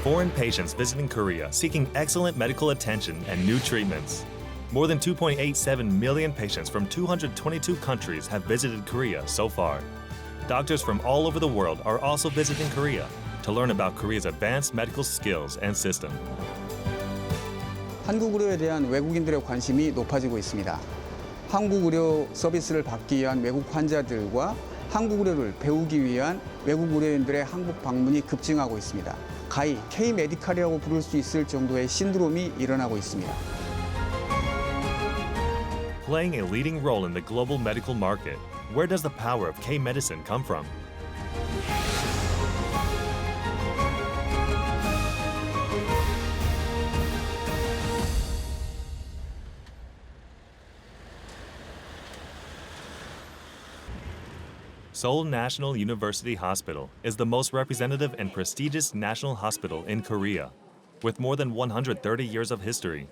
Foreign patients visiting Korea seeking excellent medical attention and new treatments. More than 2.87 million patients from 222 countries have visited Korea so far. Doctors from all over the world are also visiting Korea to learn about Korea's advanced medical skills and system. 한국 의료에 대한 외국인들의 관심이 높아지고 있습니다. 한국 의료 서비스를 받기 위한 외국 환자들과 한국 의료를 배우기 위한 외국 의료인들의 한국 방문이 급증하고 있습니다. 가히 K-메디칼이라고 부를 수 있을 정도의 신드롬이 일어나고 있습니다. Playing a leading role in the global medical market, where does the power of K-medicine come from? Seoul National University Hospital is the most representative and prestigious national hospital in Korea, with more than 130 years of history.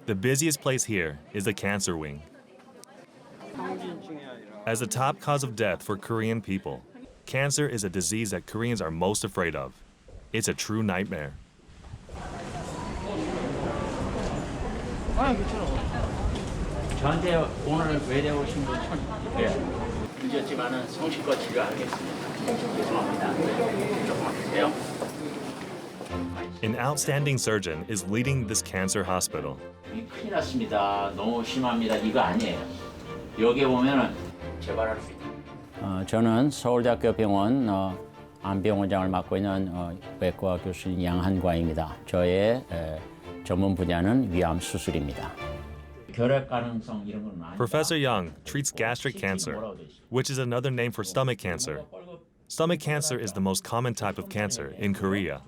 The busiest place here is the cancer wing. As the top cause of death for Korean people, cancer is a disease that Koreans are most afraid of. It's a true nightmare. 저한테 오늘 외래 오신 분 늦었지만은 성실껏 치료하겠습니다. 죄송합니다. 조금만 계세요. An outstanding surgeon is leading this cancer hospital. 큰일 났습니다. 너무 심합니다. 이거 아니에요. 여기 보면은 재발할 수 있는. 저는 서울대학교 병원 안병원장을 맡고 있는 외과 교수인 양한과입니다. 저의 전문 분야는 위암 수술입니다. 결핵 가능성 이런 건 아니에요. Professor Young treats gastric cancer, which is another name for stomach cancer. Stomach cancer is the most common type of cancer in Korea.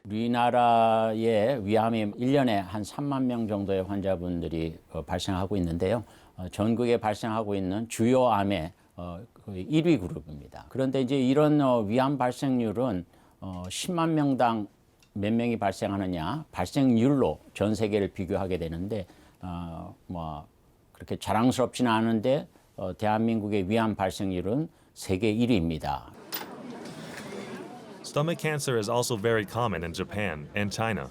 우리나라에 위암이 1년에 한 3만 명 정도의 환자분들이 발생하고 있는데요. 전국에 발생하고 있는 주요 암의 1위 그룹입니다. 그런데 이제 이런 위암 발생률은 10만 명당 몇 명이 발생하느냐 발생률로 전 세계를 비교하게 되는데 뭐 그렇게 자랑스럽지는 않은데 대한민국의 위암 발생률은 세계 1위입니다. Stomach cancer is also very common in Japan and China.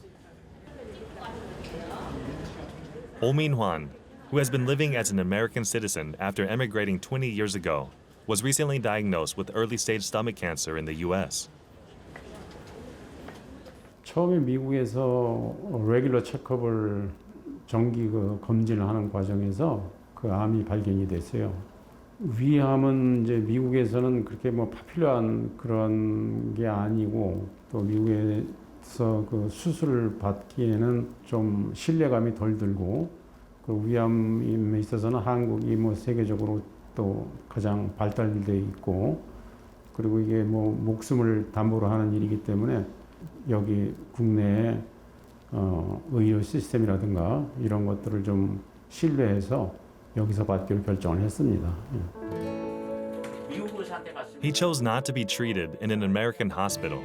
Oh Min-hwan, who has been living as an American citizen after emigrating 20 years ago, was recently diagnosed with early-stage stomach cancer in the U.S. 처음에 미국에서 레귤러 체크업을 정기 검진을 하는 과정에서 그 암이 발견이 됐어요. 위암은 이제 미국에서는 그렇게 파퓰러한 그런 게 아니고 또 미국에서 그 수술을 받기에는 좀 신뢰감이 덜 들고 그 위암에 있어서는 한국이 세계적으로 또 가장 발달돼 있고 그리고 이게 목숨을 담보로 하는 일이기 때문에 여기 국내에 의료 시스템이라든가 이런 것들을 좀 신뢰해서 여기서 받기로 결정을 했습니다. He chose not to be treated in an American hospital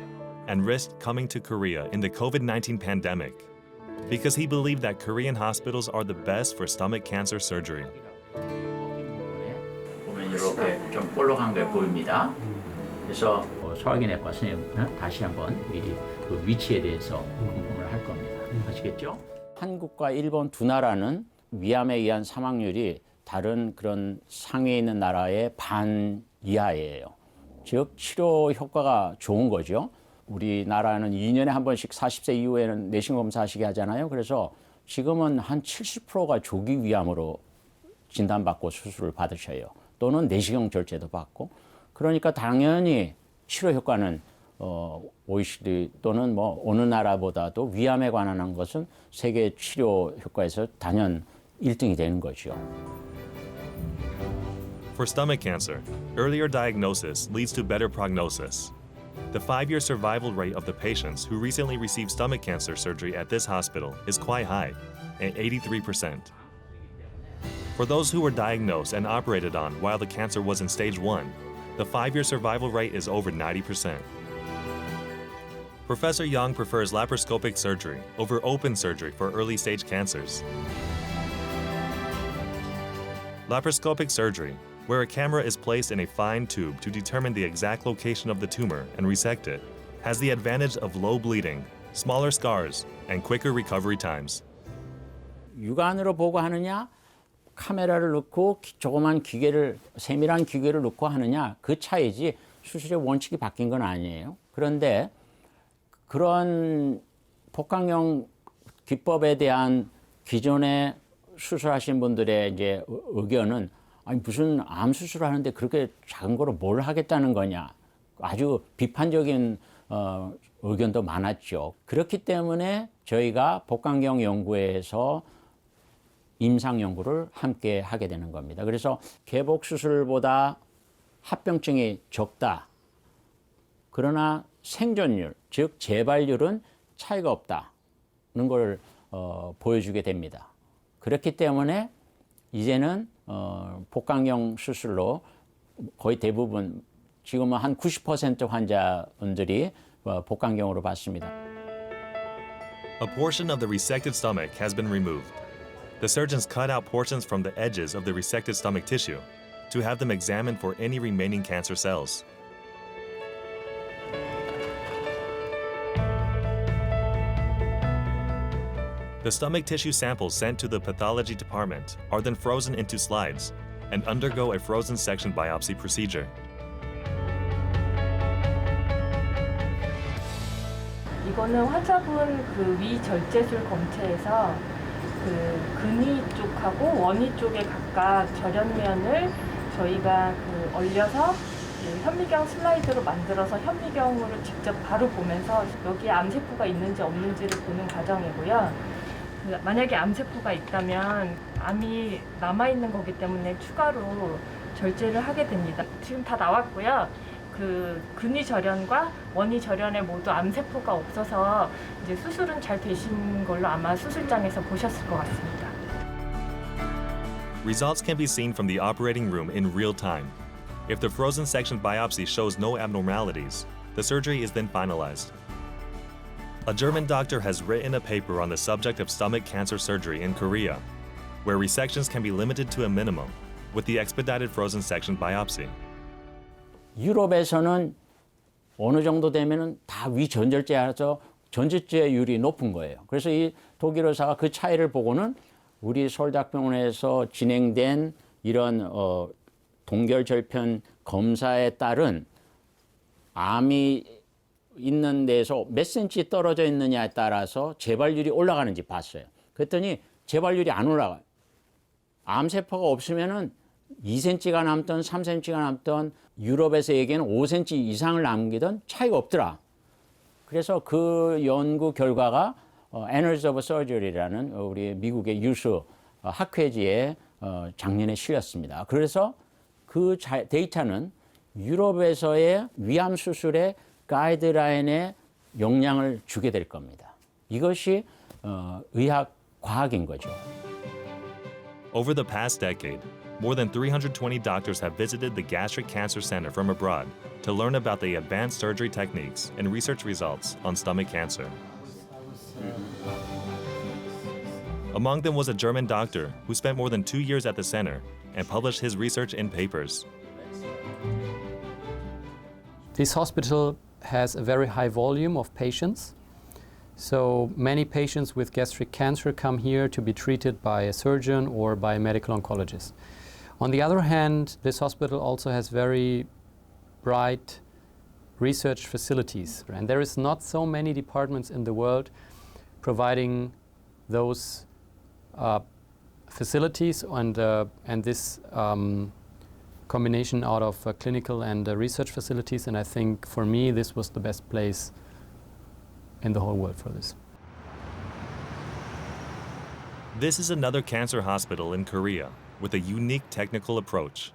and risked coming to Korea in the COVID-19 pandemic because he believed that Korean hospitals are the best for stomach cancer surgery. 보면 이렇게 좀 볼록한 게 보입니다. 그래서 소화기내과 선생님 다시 한번 미리 그 위치에 대해서 궁금을 할 겁니다. 아시겠죠? 한국과 일본 두 나라는 위암에 의한 사망률이 다른 그런 상위에 있는 나라의 반 이하예요. 즉 치료 효과가 좋은 거죠. 우리나라는 2년에 한 번씩 40세 이후에는 내신 검사하시게 하잖아요. 그래서 지금은 한 70%가 조기 위암으로 진단받고 수술을 받으셔요. 또는 내시경 절제도 받고. 그러니까 당연히 치료 효과는 OECD 또는 어느 나라보다도 위암에 관한 것은 세계 치료 효과에서 단연 1등이 되는 거죠. For stomach cancer, earlier diagnosis leads to better prognosis. The 5-year survival rate of the patients who recently received stomach cancer surgery at this hospital is quite high, at 83%. For those who were diagnosed and operated on while the cancer was in stage 1, the 5-year survival rate is over 90%. Professor Young prefers laparoscopic surgery over open surgery for early-stage cancers. Laparoscopic surgery, where a camera is placed in a fine tube to determine the exact location of the tumor and resect it, has the advantage of low bleeding, smaller scars, and quicker recovery times. 육안으로 보고 하느냐, 카메라를 넣고 조그만 기계를, 세밀한 기계를 넣고 하느냐, 그 차이지 수술의 원칙이 바뀐 건 아니에요. 그런데 그런 복강형 기법에 대한 기존에 수술하신 분들의 이제 의견은 아니 무슨 암 수술을 하는데 그렇게 작은 거로 뭘 하겠다는 거냐, 아주 비판적인 의견도 많았죠. 그렇기 때문에 저희가 복강경 연구회에서 임상 연구를 함께 하게 되는 겁니다. 그래서 개복 수술보다 합병증이 적다. 그러나 생존율, 즉 재발률은 차이가 없다는 걸 보여주게 됩니다. 그렇기 때문에 이제는 복강경 수술로 거의 대부분 지금은 한 90% 환자분들이 복강경으로 받습니다. A portion of the resected stomach has been removed. The surgeons cut out portions from the edges of the resected stomach tissue to have them examined for any remaining cancer cells. The stomach tissue samples sent to the pathology department are then frozen into slides and undergo a frozen section biopsy procedure. 이거는 환자분 그 위절제술 검체에서 그 근위 쪽하고 원위 쪽에 각각 절연면을 저희가 그 얼려서 그 현미경 슬라이드로 만들어서 현미경으로 직접 바로 보면서 여기에 암세포가 있는지 없는지를 보는 과정이고요. 그 만약에 암세포가 있다면 암이 남아있는 거기 때문에 추가로 절제를 하게 됩니다. 지금 다 나왔고요. 그 근위 절연과 원위 절연에 모두 암세포가 없어서 이제 수술은 잘 되신 걸로 아마 수술장에서 보셨을 것 같습니다. Results can be seen from the operating room in real time. If the frozen section biopsy shows no abnormalities, the surgery is then finalized. A German doctor has written a paper on the subject of stomach cancer surgery in Korea, where resections can be limited to a minimum with the expedited frozen section biopsy. 유럽에서는 어느 정도 되면은 다 위전절제라서 전절제율이 높은 거예요. 그래서 이 독일 의사가 그 차이를 보고는 우리 서울대학병원에서 진행된 이런 동결절편 검사에 따른 암이 있는 데서 몇 센치 떨어져 있느냐에 따라서 재발률이 올라가는지 봤어요. 그랬더니 재발률이 안 올라가요. 암세포가 없으면은 2cm가 남던 3cm가 남던 유럽에서 얘기하는 5cm 이상을 남기던 차이가 없더라. 그래서 그 연구 결과가 Annals of Surgery라는 우리 미국의 유수 학회지에 작년에 실렸습니다. 그래서 그 데이터는 유럽에서의 위암 수술의 가이드라인에 영향을 주게 될 겁니다. 이것이 의학 과학인 거죠. Over the past decade, more than 320 doctors have visited the Gastric Cancer Center from abroad to learn about the advanced surgery techniques and research results on stomach cancer. Among them was a German doctor who spent more than 2 years at the center and published his research in papers. This hospital has a very high volume of patients. So many patients with gastric cancer come here to be treated by a surgeon or by a medical oncologist. On the other hand, this hospital also has very bright research facilities. And there is not so many departments in the world providing those facilities and this combination out of clinical and research facilities. And I think for me, this was the best place in the whole world for this. This is another cancer hospital in Korea with a unique technical approach.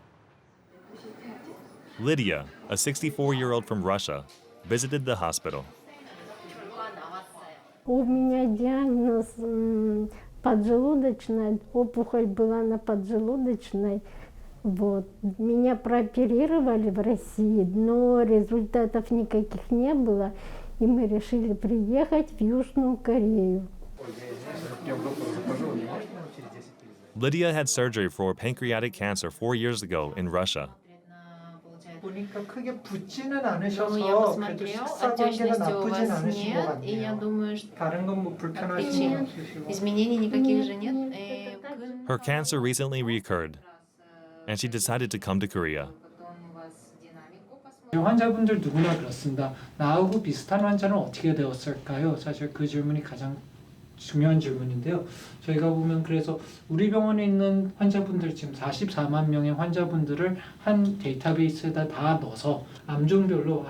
Lydia, a 64-year-old from Russia, visited the hospital. У меня диагноз поджелудочная, опухоль была на поджелудочной. Вот. Меня прооперировали в России, но результатов никаких не было. И мы решили приехать в Южную Корею. Lydia had surgery for pancreatic cancer 4 years ago in Russia. 보니까 크게 붓지는 Ну, я 않으셔서 그래도 посмотрел, 식사 관계가 отечности у 나쁘진 вас 않으신 것 нет, и я 같네요. думаю, что 다른 건 뭐 불편하신 건 причин 없으시고. изменений никаких же нет. Her cancer recently recurred, and she decided to come to Korea. 환자분들 누구나 그렇습니다. 나하고 비슷한 환자는 어떻게 되었을까요? 사실 그 질문이 가장 중요한 질문인데요. 저희가 보면 그래서 우리 병원에 있는 환자분들 지금 44만 명의 환자분들을 한 데이터베이스에다 다 넣어서 암종별로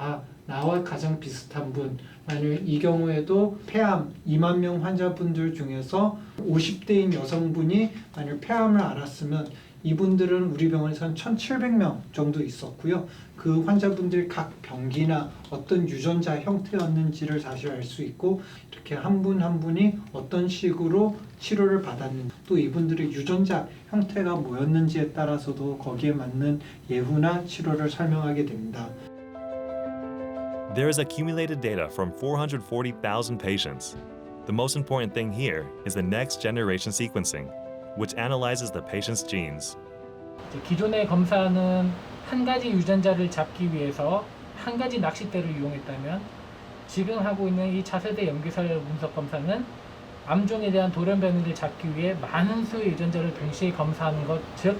나와 가장 비슷한 분, 만약 이 경우에도 폐암 2만 명 환자분들 중에서 50대인 여성분이 만약 폐암을 앓았으면 이분들은 우리 병원에서는 1,700명 정도 있었고요. 그 환자분들 각 병기나 어떤 유전자 형태였는지를 사실 알 수 있고 이렇게 한 분 한 분이 어떤 식으로 치료를 받았는지 또 이분들의 유전자 형태가 뭐였는지에 따라서도 거기에 맞는 예후나 치료를 설명하게 됩니다. There is accumulated data from 440,000 patients. The most important thing here is the next generation sequencing, which analyzes the patient's genes. 기존의 검사는 한 가지 유전자를 잡기 위해서 한 가지 낚싯대를 이용했다면 지금 하고 있는 이 차세대 염기설 분석 검사는 암종에 대한 돌연 변이를 잡기 위해 많은 수의 유전자를 동시에 검사하는 것, 즉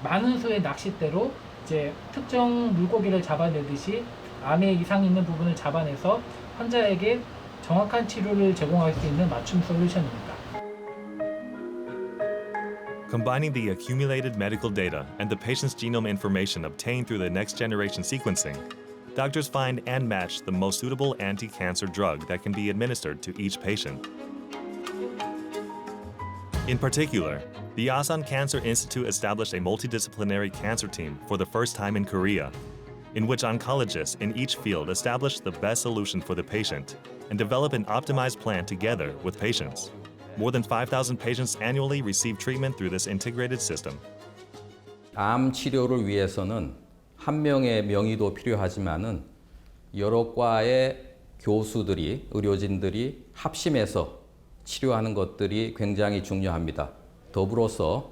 많은 수의 낚싯대로 이제 특정 물고기를 잡아내듯이 암에 이상이 있는 부분을 잡아내서 환자에게 정확한 치료를 제공할 수 있는 맞춤 솔루션입니다. Combining the accumulated medical data and the patient's genome information obtained through the next generation sequencing, doctors find and match the most suitable anti-cancer drug that can be administered to each patient. In particular, the Asan Cancer Institute established a multidisciplinary cancer team for the first time in Korea, in which oncologists in each field establish the best solution for the patient and develop an optimized plan together with patients. More than 5,000 patients annually receive treatment through this integrated system. 암 치료를 위해서는 한 명의 명의도 필요하지만은 여러 과의 교수들이, 의료진들이 합심해서 치료하는 것들이 굉장히 중요합니다. 더불어서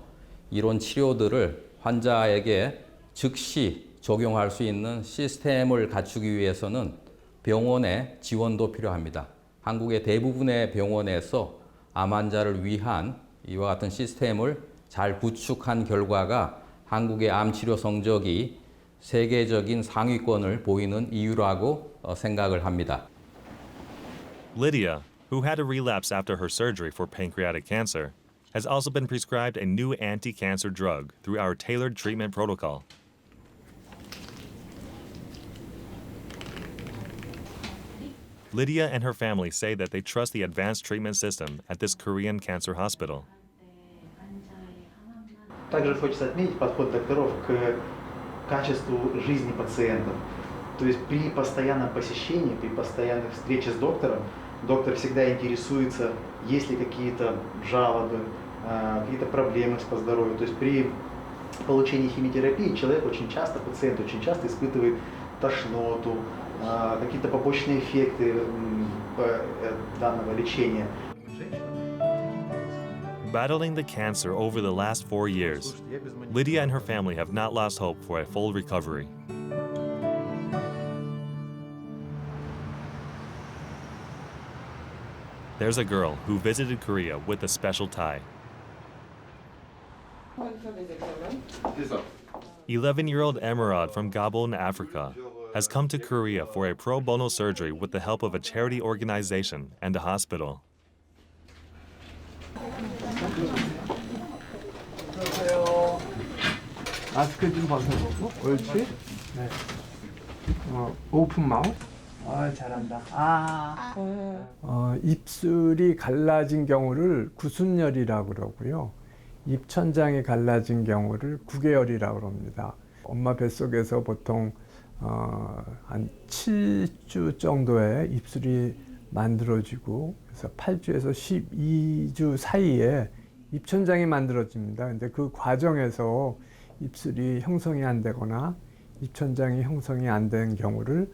이런 치료들을 환자에게 즉시 적용할 수 있는 시스템을 갖추기 위해서는 병원의 지원도 필요합니다. 한국의 대부분의 병원에서 암 환자를 위한 이와 같은 시스템을 잘 구축한 결과가 한국의 암 치료 성적이 세계적인 상위권을 보이는 이유라고 생각을 합니다. Lydia, who had a relapse after her surgery for pancreatic cancer, has also been prescribed a new anti-cancer drug through our tailored treatment protocol. Lydia and her family say that they trust the advanced treatment system at this Korean cancer hospital. Также хочется отметить подход докторов к качеству жизни пациентов. То есть при постоянном посещении, при постоянных встречах с доктором, доктор всегда интересуется, есть ли какие-то жалобы, какие-то проблемы по здоровью. То есть при получении химиотерапии человек пациент очень часто испытывает тошноту, какие-то побочные эффекты данного лечения. Battling the cancer over the last 4 years, Lydia and her family have not lost hope for a full recovery. There's a girl who visited Korea with a special tie. 11-year-old Emerald from Gabon, Africa, has come to Korea for a pro bono surgery with the help of a charity organization and a hospital. 마스크 좀 벗어보고, 옳지? 네. 오픈 마우스. 잘한다. 입술이 갈라진 경우를 구순열이라고 그러고요. 입천장이 갈라진 경우를 구개열이라고 그럽니다. 엄마 뱃속에서 보통 한 7주 정도의 입술이 만들어지고 그래서 8주에서 12주 사이에 입천장이 만들어집니다. 근데 그 과정에서 입술이 형성이 안 되거나 입천장이 형성이 안 된 경우를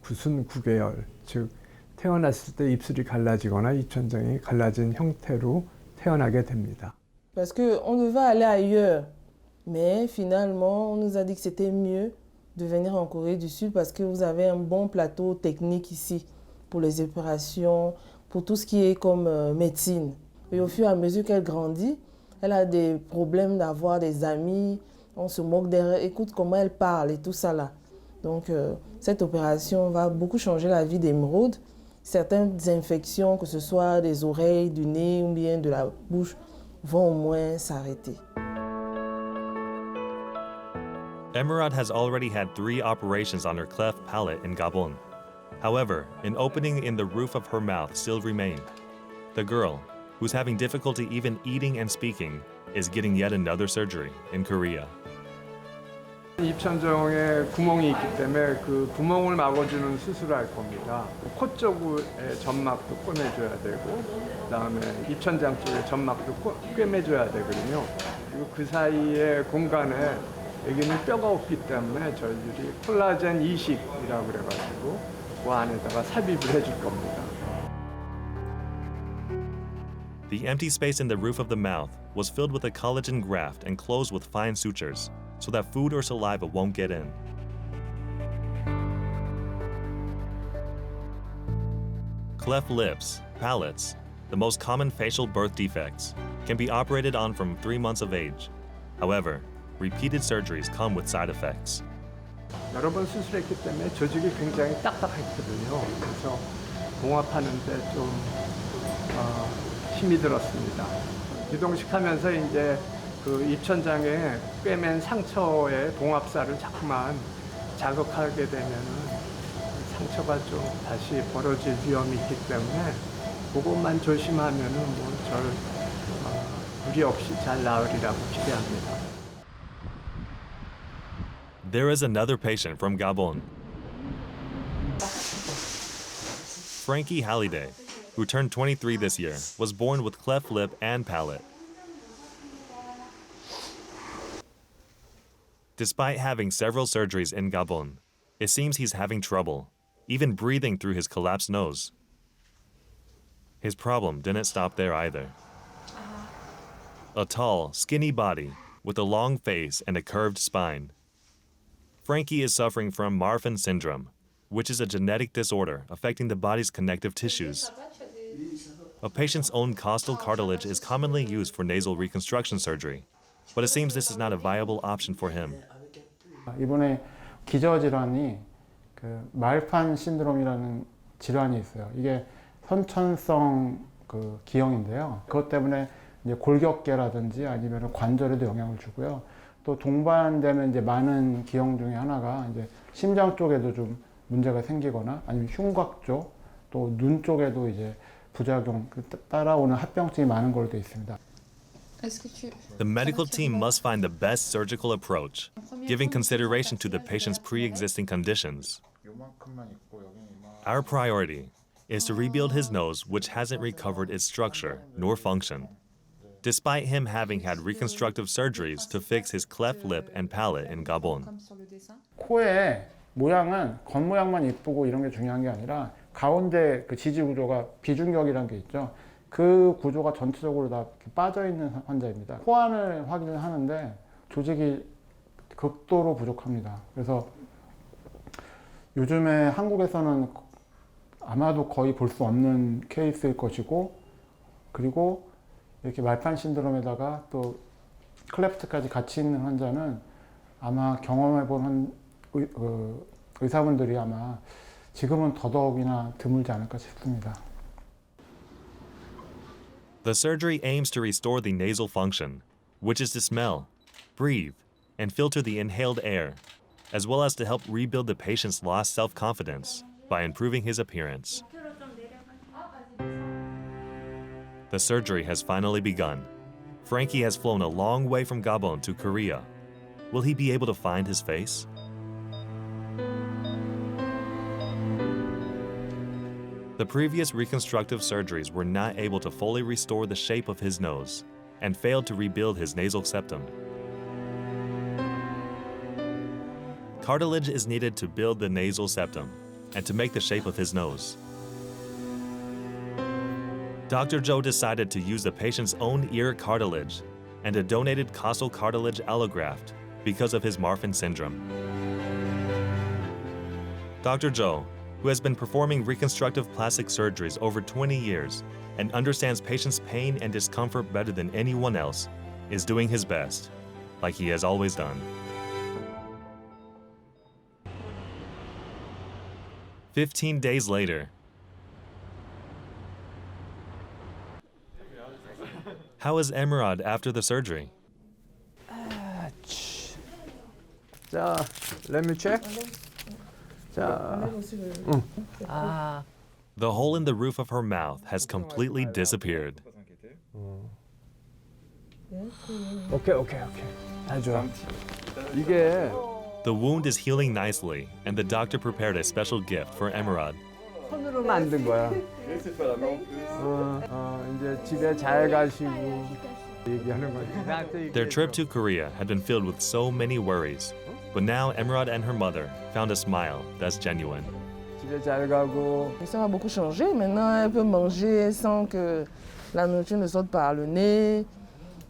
구순구개열, 즉 태어났을 때 입술이 갈라지거나 입천장이 갈라진 형태로 태어나게 됩니다. Parce qu'on devait aller ailleurs. Mais finalement, on nous a dit que c'était mieux de venir en Corée du Sud parce que vous avez un bon plateau technique ici pour les opérations, pour tout ce qui est comme médecine. Et au fur et à mesure qu'elle grandit, elle a des problèmes d'avoir des amis, on se moque d'elle, écoute comment elle parle et tout ça là. Donc cette opération va beaucoup changer la vie d'Émeraude. Certaines infections, que ce soit des oreilles, du nez ou bien de la bouche, vont au moins s'arrêter. Emeraude has already had 3 operations on her cleft palate in Gabon. However, an opening in the roof of her mouth still remained. The girl, who's having difficulty even eating and speaking, is getting yet another surgery in Korea. 입천정에 구멍이 있기 때문에 그 구멍을 막아주는 수술을 할 겁니다. 코 쪽의 점막도 꿰매줘야 되고, 그다음에 입천장 쪽의 점막도 꿰매줘야 되거든요. 그리고 그 사이의 공간에 여기는 뼈가 없기 때문에 저희들이 콜라겐 이식이라고 그래가지고 그 안에다가 삽입을 해줄 겁니다. The empty space in the roof of the mouth was filled with a collagen graft and closed with fine sutures, so that food or saliva won't get in. Cleft lips, palates, the most common facial birth defects, can be operated on from 3 months of age. However, repeated surgeries come with side effects. 여러 번 수술했기 때문에 조직이 굉장히 딱딱했거든요. 그래서 봉합하는데 좀 힘이 들었습니다. 기동식하면서 이제 그 입천장에 꿰맨 상처의 봉합살을 자꾸만 자극하게 되면은 상처가 좀 다시 벌어질 위험이 있기 때문에 그것만 조심하면은 무리 없이 잘 나으리라고 기대합니다. There is another patient from Gabon. Frankie Halliday, who turned 23 this year, was born with cleft lip and palate. Despite having several surgeries in Gabon, it seems he's having trouble, even breathing through his collapsed nose. His problem didn't stop there either. A tall, skinny body with a long face and a curved spine. Frankie is suffering from Marfan syndrome, which is a genetic disorder affecting the body's connective tissues. A patient's own costal cartilage is commonly used for nasal reconstruction surgery, but it seems this is not a viable option for him. 이번에 기저질환이 그 말판 신드롬이라는 질환이 있어요. 이게 선천성 그 기형인데요. 그것 때문에 이제 골격계라든지 아니면 관절에도 영향을 주고요. 또 동반되는 이제 많은 기형 중에 하나가 이제 심장 쪽에도 좀 문제가 생기거나 아니면 흉곽 쪽, 또 눈 쪽에도 이제 부작용 따라오는 합병증이 많은 걸로 되어 있습니다. The medical team must find the best surgical approach, giving consideration to the patient's pre-existing conditions. Our priority is to rebuild his nose, which hasn't recovered its structure nor function, despite him having had reconstructive surgeries to fix his cleft lip and palate in Gabon. 코의 모양은 겉모양만 이쁘고 이런 게 중요한 게 아니라 가운데 그 지지 구조가 비중격이라는 게 있죠. 그 구조가 전체적으로 다 빠져 있는 환자입니다. 호환을 확인을 하는데 조직이 극도로 부족합니다. 그래서 요즘에 한국에서는 아마도 거의 볼 수 없는 케이스일 것이고, 그리고 이렇게 말판 신드롬에다가 또 클래프트까지 같이 있는 환자는 아마 경험해본 의사분들이 아마 지금은 더더욱이나 드물지 않을까 싶습니다. The surgery aims to restore the nasal function, which is to smell, breathe, and filter the inhaled air, as well as to help rebuild the patient's lost self-confidence by improving his appearance. The surgery has finally begun. Frankie has flown a long way from Gabon to Korea. Will he be able to find his face? The previous reconstructive surgeries were not able to fully restore the shape of his nose and failed to rebuild his nasal septum. Cartilage is needed to build the nasal septum and to make the shape of his nose. Dr. Zhou decided to use the patient's own ear cartilage and a donated costal cartilage allograft because of his Marfan syndrome. Dr. Zhou, who has been performing reconstructive plastic surgeries over 20 years and understands patients' pain and discomfort better than anyone else, is doing his best, like he has always done. 15 days later, how is Emerald after the surgery? 자, let me check. 자, The hole in the roof of her mouth has completely disappeared. 오케이. 아주 좋아. 이게 The wound is healing nicely, and the doctor prepared a special gift for Emerald. 손으로 만든 거야. 이제 집에 잘 가시고 얘기하는 거지. Their trip to Korea had been filled with so many worries, but now Emerald and her mother found a smile that's genuine. 집에 잘 가고. Ça va beaucoup changer. Maintenant, elle peut manger sans que la nourriture ne sorte par le nez.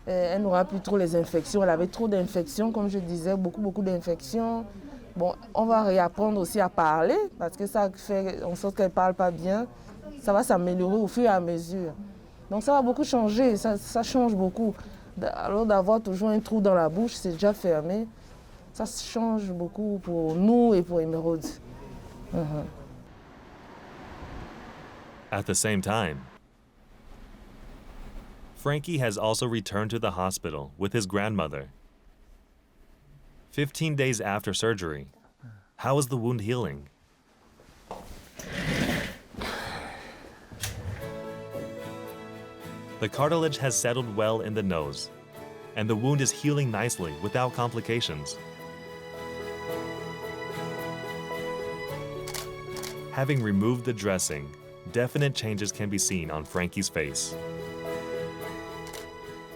Elle n'aura plus trop les infections. Elle avait trop d'infections, comme je disais, beaucoup d'infections. Bon, on va réapprendre aussi à parler parce que ça fait en sorte qu'elle ne parle pas bien. Ça va s'améliorer au fur et à mesure. Donc ça va beaucoup changer, ça change beaucoup. Alors d'avoir toujours un trou dans la bouche, c'est déjà fermé. Ça change beaucoup pour nous et pour Emerald. At the same time, Frankie has also returned to the hospital with his grandmother. 15 days after surgery, how is the wound healing? The cartilage has settled well in the nose, and the wound is healing nicely without complications. Having removed the dressing, definite changes can be seen on Frankie's face.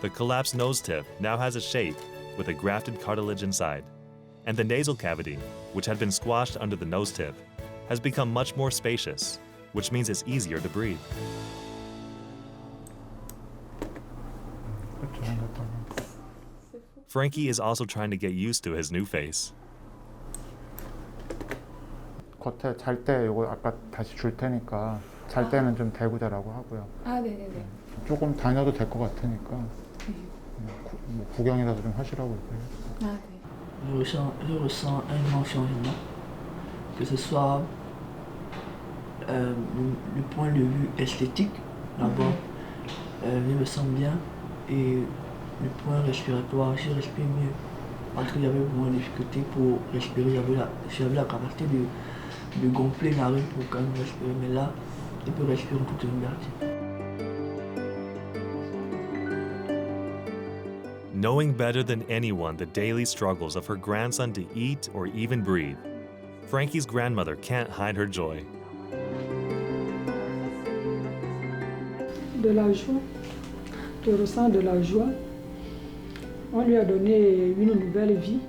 The collapsed nose tip now has a shape with a grafted cartilage inside, and the nasal cavity, which had been squashed under the nose tip, has become much more spacious, which means it's easier to breathe. Frankie is also trying to get used to his new face. 겉에 잘 때 이거 아까 다시 줄 테니까 잘 때는 좀 대고 자라고 하고요. 네네네. 조금 다녀도 될 것 같으니까 구경이라도 좀 하시라고 얘기해요. Je ressens un grand changement, que ce soit le point de vue esthétique, d'abord, je me sens bien, et le point respiratoire, je respire mieux. Parce qu'il y avait beaucoup de difficultés pour respirer, j'avais la capacité de gonfler la rue pour quand même respirer, mais là, je peux respirer en toute liberté. Knowing better than anyone the daily struggles of her grandson to eat or even breathe, Frankie's grandmother can't hide her joy. De la joie, tu ressens de la joie. On lui a donné une nouvelle vie,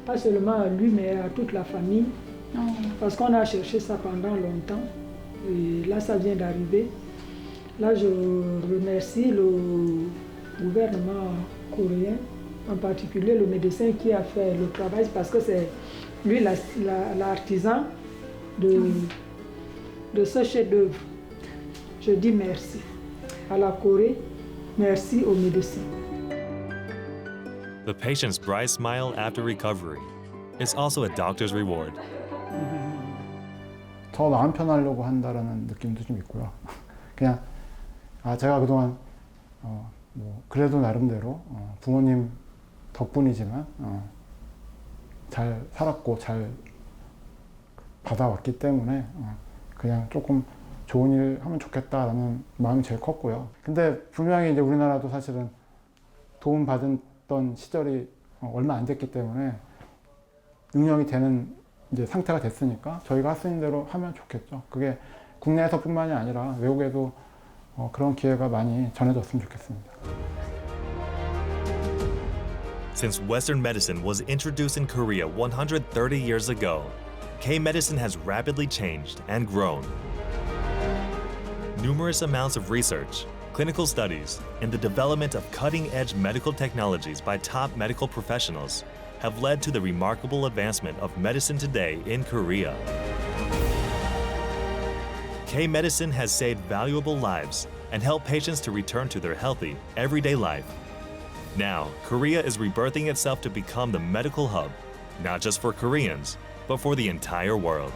pas seulement à lui, mais à toute la famille, parce qu'on a cherché ça pendant longtemps, et là ça vient d'arriver. Là je remercie le gouvernement coréen, en particulier le médecin qui a fait le travail, parce que c'est lui l'artisan de ce chef-d'œuvre. Je dis merci à la Corée, merci aux médecins. The patient's bright smile after recovery is also a doctor's reward. 더 마음 편하려고 한다라는 느낌도 좀 있고요. 그냥 제가 그동안 뭐 그래도 나름대로 부모님 덕분이지만 잘 살았고 잘 받아왔기 때문에 그냥 조금 좋은 일 하면 좋겠다라는 마음이 제일 컸고요. 근데 분명히 이제 우리나라도 사실은 도움 받았던 시절이 얼마 안 됐기 때문에 능력이 되는 이제 상태가 됐으니까 저희가 할 수 있는 대로 하면 좋겠죠. 그게 국내에서뿐만이 아니라 외국에도 그런 기회가 많이 전해졌으면 좋겠습니다. Since Western medicine was introduced in Korea 130 years ago, K-medicine has rapidly changed and grown. Numerous amounts of research, Clinical studies and the development of cutting-edge medical technologies by top medical professionals have led to the remarkable advancement of medicine today in Korea. K-Medicine has saved valuable lives and helped patients to return to their healthy, everyday life. Now, Korea is rebirthing itself to become the medical hub, not just for Koreans, but for the entire world.